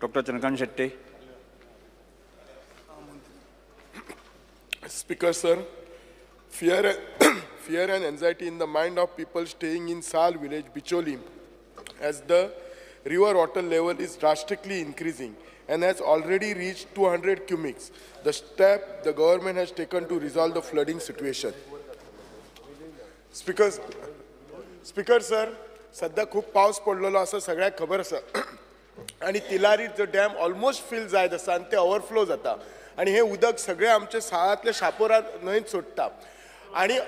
Doctor Chandrakant Shette. Speaker sir, fear and anxiety in the mind of people staying in Sal village, Bicholi, as the river water level is drastically increasing and has already reached 200 cubics. The step the government has taken to resolve the flooding situation. Speaker sir, सध्या खूप पाऊस पडलेलो असं सगळ्यांक खबर आसा आणि तिलारी जो डॅम ऑलमोस्ट फील जायत आसा आणि ते ओव्हरफ्लो जाता आणि हे उदक सगळे आमच्या साळातल्या शापोरा न्हंयत सोडटा आणि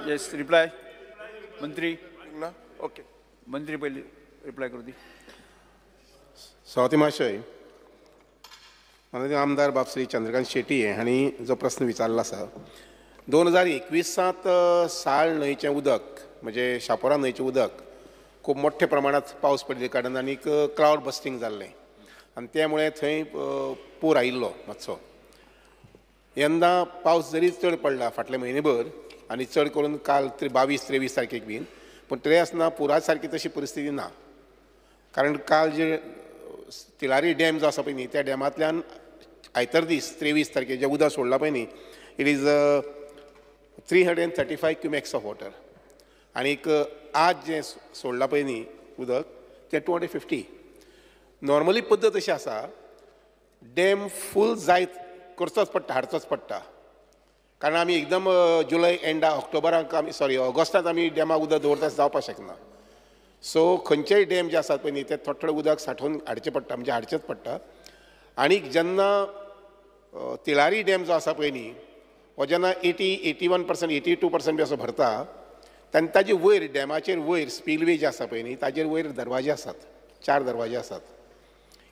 येस रिप्लाय मंत्री. ना ओके मंत्री पहिले रिप्लाय करू दी. स्वाती महाशय, माननीय आमदार बापश्री चंद्रकांत शेट्टी हांणी जो प्रश्न विचारला आसा 2021 साळ न्हंयचें उदक म्हणजे शापोरा न्हंयचें उदक खूब मोठ्या प्रमाणात पावस पडले कारणान आनीक क्लाउड बस्टिंग जाल्लें आनी त्यामुळे थंय पूर आयिल्लो मातसो. यंदा पावस जरी चड पडला फाटले म्हयनेभर आनी चड करून काल 22-23 तारखेक बीन, पूण तरी आसतना पुरा सारकी तशी परिस्थिती ना. कारण काल जे तिलारी डॅम जो आसा पळय न्ही त्या डॅमांतल्यान आयतार दीस 23 तारखेक जें उदक सोडलां पळय न्ही इट इज 335 क्युमेक्स ऑफ वॉटर आनीक आज जें सोडलां पळय न्ही उदक तें 250. नॉर्मली पद्दत अशी आसा डॅम फूल जायत करचोच पडटा, हाडचोच पडटा. कारण आमी एकदम जुलय एंडा ऑक्टोबराक आमी ऑगस्टांत आमी डॅमाक उदक दवरता जावपाक शकना. सो खंयचेय डॅम जे आसात पळय न्ही ते थोडें थोडें उदक सांठोवन हाडचें पडटा म्हणजे हाडचेंच पडटा. आनीक जेन्ना तिलारी डॅम जो आसा पळय न्ही हो जेन्ना 81%, 82% बी असो भरता तेन्ना ताजे वयर डॅमाचेर वयर स्पिलवे जे आसा पळय न्ही ताजेर वयर दरवाजे आसात, 4 दरवाजे आसात.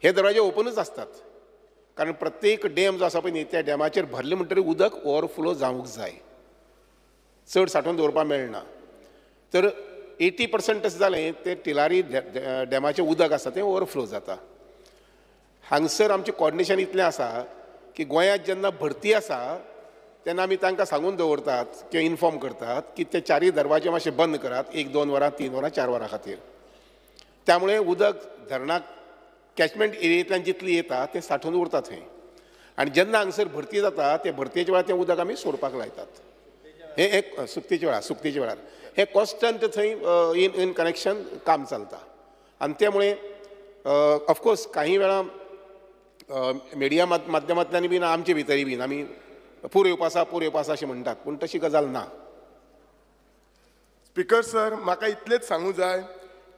हे दरवाजे ओपनूच आसतात कारण प्रत्येक डॅम जो आसा पळय न्ही त्या डॅमाचेर भरले म्हणटकीर उदक ओवरफ्लो जावंक जाय, चड सांठोवन दवरपाक मेळना. तर 80% अशें जालें ते तिलारी डॅमाचें उदक आसा तें ओवरफ्लो जाता. हांगसर आमचें कॉर्डिनेशन इतलें आसा की गोंयांत जेन्ना भरती आसा तेन्ना आमी तांकां सांगून दवरतात किंवा इन्फॉर्म करतात की ते 4 दरवाजे मातशे बंद करात 1-2 वरां, 3 वरां, 4 वरां खातीर. त्यामुळे उदक धरणाक कॅचमेंट एरियेंतल्यान जितली येता तें सांठोवन उरता थंय आनी जेन्ना हांगसर भरती जाता ते भरतेच्या वेळार तें उदक आमी सोडपाक लायतात. हे एक सुकतेच्या वेळार हे कॉन्स्टंट थंय इन कनेक्शन काम चलता. आनी त्यामुळे ऑफकोर्स काही वेळा मिडिया माध्यमांतल्यान बीन आमचे भितरी बीन आमी पूर येवपासा अशें म्हणटात पूण तशी गजाल ना. स्पीकर सर, म्हाका इतलेंच सांगूं जाय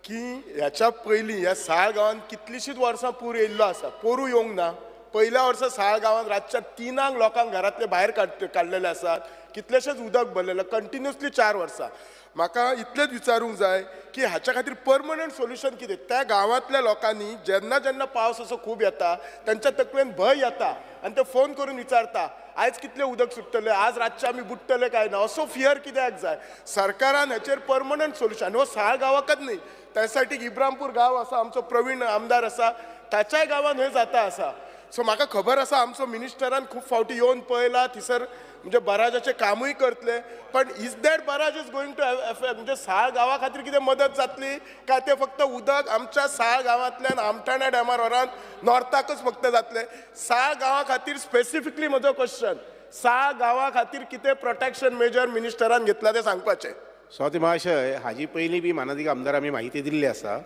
की ह्याच्या पयलीं ह्या साळ गांवांत कितलींशींच वर्सां पूर येयल्लो आसा, पोरूं येवंक ना. पयल्या वर्सा साळ गांवांत रातच्या 3 लोकांक घरांतले भायर काडलेले आसात, कितलेशेच उदक भरलेलें कंटिन्युअसली 4 वर्सां. म्हाका इतलेंच विचारूंक जाय की हाच्या खातीर परमनंट सोल्युशन कितें. त्या गांवांतल्या लोकांनी जेन्ना जेन्ना पावस असो खूब येता तांच्या तकलेन भंय येता आनी ते फोन करून विचारता आयज कितलें उदक सुट्टलें, आज रातचे आमी बुडटले काय ना, असो फियर कित्याक जाय. सरकारान हाचेर परमनंट सोल्युशन, हो साळ गांवाकच न्ही त्या सायडीक इब्रामपूर गांव आसा, आमचो प्रवीण आमदार आसा ताच्याय गांवांत हे जाता आसा. सो म्हाका खबर आसा आमचो मिनिस्टरान खूब फावटी येवन पळयला, थिसर म्हणजे बराजाचें कामूय करतले. पण इज दॅट बराज इज गोइंग टू म्हणजे साळ गांवा खातीर कितें मदत जातली काय ते फक्त उदक आमच्या साळ गांवांतल्यान आमठाणा डॅमार व्हरान नॉर्थाकच फक्त जातले. साळ गांवा खातीर स्पेसिफिकली म्हजो क्वेश्चन, साळ गांवा खातीर कितें प्रोटेक्शन मेजर मिनिस्टरान घेतला ते सांगपाचें. स्वाती महाशय, हाजी पयलीं बी माननीय आमदार आमी माहिती दिल्ली आसा.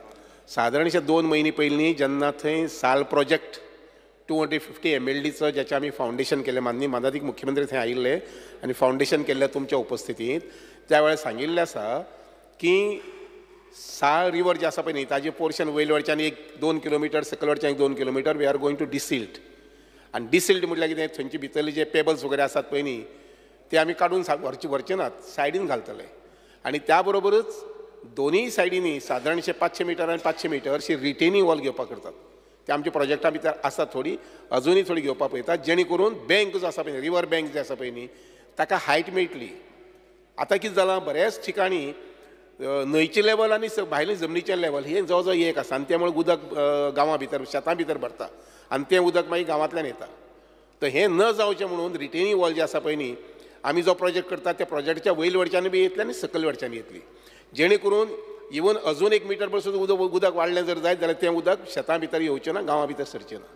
सादारणशे 2 म्हयने पयलीं जेन्ना थंय साल प्रोजेक्ट 250 MLDचं ज्याचे आमी फावंडेशन केलें, माननीय मुख्यमंत्री थंय आयिल्ले आनी फावंडेशन केल्लें तुमच्या उपस्थितींत, त्या वेळार सांगिल्लें आसा की साळ रिवर जे आसा पळय न्ही ताजें पोर्शन वयल्याच्यान 1-2 किलोमिटर, सकलवरच्यान 1-2 kilometre we are going to desilt. आनी डिसिल्ट म्हटल्यार कितें, थंयचे भितरले जे पेबल्स वगैरे आसात पळय न्ही ते आमी काडून व्हरचे नात, सायडीन घालतले. आनी त्या बरोबरच दोनूय सायडींनी सादारणशे 500 मीटर आनी 500 मीटर अशी रिटेनिंग वॉल घेवपाक करतात. ते आमच्या प्रोजेक्टा भितर आसा, थोडी अजुनूय थोडी घेवपाक पळयतात जेणे करून बँक जो आसा पळय रिवर बँक जे आसा पळय न्ही ताका हायट मेळटली. आतां कितें जालां, बऱ्याच ठिकाणी न्हंयचे लेवल आनी भायले जमनीचे लेवल हे जवळ जवळ एक आसा आनी त्यामुळे उदक गांवां भितर शेतां भितर भरता आनी तें उदक मागीर गांवांतल्यान येता. तर हें न जावचें म्हणून रिटेनिंग वॉल जे आसा पळय न्ही आमी जो प्रोजेक्ट करता त्या प्रोजेक्टाच्या वयल्या वटच्यान बी येतली आनी सकयल वटच्यान येतली, जेणे करून इवन अजून 1 मीटर पसून उदक वाडलें जर जायत जाल्यार तें उदक शेतां भितर येवचें ना, गांवां भितर सरचें ना.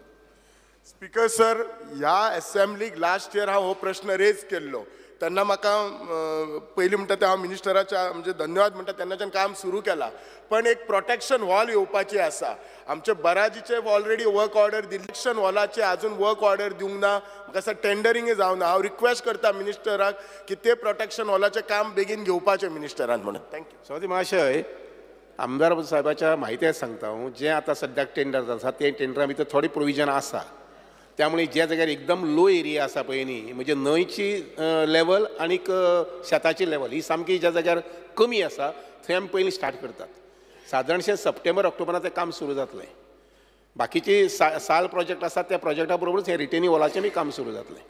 स्पीकर सर, ह्या असेंब्लीक लास्ट इयर हांव हो प्रश्न रेज केल्लो तेन्ना म्हाका पयलीं म्हणटा ते हांव मिनिस्टराच्या म्हणजे धन्यवाद म्हणटा तेन्नाच्यान काम सुरू केलां. पण एक प्रोटेक्शन वॉल येवपाची आसा. आमचे बराजीचे ऑलरेडी वर्क ऑर्डर दिल्ली, प्रोटेक्शन वॉलाचे अजून वर्क ऑर्डर दिवंक ना, म्हाका दिसता टेंडरिंगूय जावना. हांव रिक्वेस्ट करता मिनिस्टराक की ते प्रोटेक्शन वॉलाचें काम बेगीन घेवपाचें मिनिस्टरान म्हणून. थँक्यू. सभापती महाशय, आमदार साहेबाच्या म्हायती सांगता हांव, जे आतां सद्याक टेंडर आसा ते टेंडरा भितर थोडी प्रोविजन आसा. त्यामुळे ज्या जाग्यार एकदम लो एरिया आसा पळय न्ही, म्हणजे न्हंयची लेवल आनीक शेताची लेवल ही सामकी ज्या जाग्यार कमी आसा थंय आमी पयलीं स्टार्ट करतात. सादारणशें सप्टेंबर ऑक्टोबरांत तें काम सुरू जातलें. बाकीची साल प्रोजेक्ट आसात त्या प्रोजेक्टा बरोबरच हे रिटेनिंग वॉलाचें काम सुरू जातलें.